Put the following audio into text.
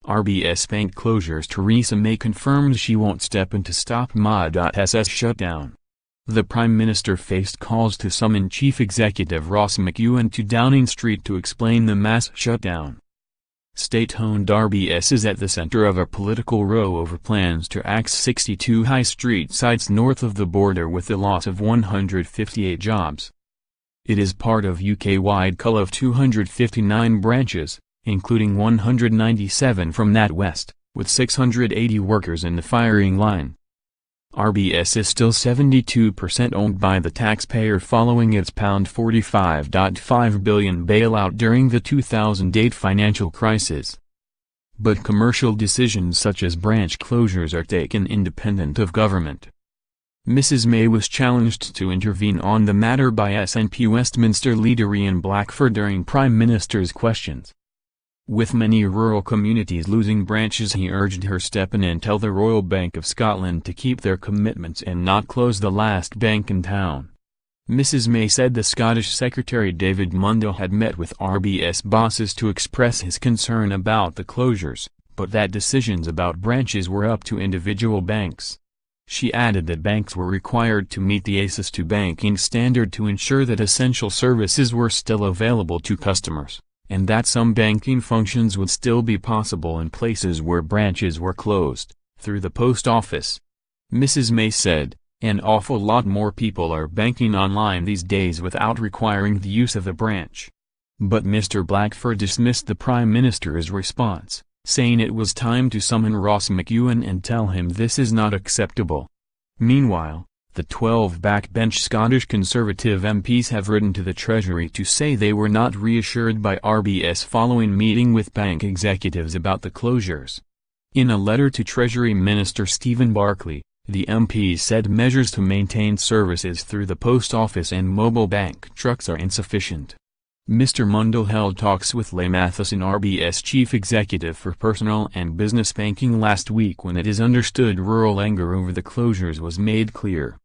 RBS bank closures. Theresa May confirmed she won't step in to stop ma.ss shutdown. The Prime Minister faced calls to summon Chief Executive Ross McEwan to Downing Street to explain the mass shutdown. State-owned RBS is at the center of a political row over plans to axe 62 high street sites north of the border with the loss of 158 jobs. It is part of UK-wide cull of 259 branches, including 197 from NatWest, with 680 workers in the firing line. RBS is still 72% owned by the taxpayer following its £45.5 billion bailout during the 2008 financial crisis. But commercial decisions such as branch closures are taken independent of government. Mrs. May was challenged to intervene on the matter by SNP Westminster leader Ian Blackford during Prime Minister's questions. With many rural communities losing branches, he urged her step in and tell the Royal Bank of Scotland to keep their commitments and not close the last bank in town. Mrs. May said the Scottish Secretary David Mundell had met with RBS bosses to express his concern about the closures, but that decisions about branches were up to individual banks. She added that banks were required to meet the ACES2 banking standard to ensure that essential services were still available to customers, and that some banking functions would still be possible in places where branches were closed, through the post office. Mrs. May said, "An awful lot more people are banking online these days without requiring the use of a branch." But Mr. Blackford dismissed the Prime Minister's response, saying it was time to summon Ross McEwan and tell him this is not acceptable. Meanwhile, the 12 backbench Scottish Conservative MPs have written to the Treasury to say they were not reassured by RBS following meeting with bank executives about the closures. In a letter to Treasury Minister Stephen Barclay, the MPs said measures to maintain services through the post office and mobile bank trucks are insufficient. Mr. Mundell held talks with ma.ss, RBS chief executive for personal and business banking last week when it is understood rural anger over the closures was made clear.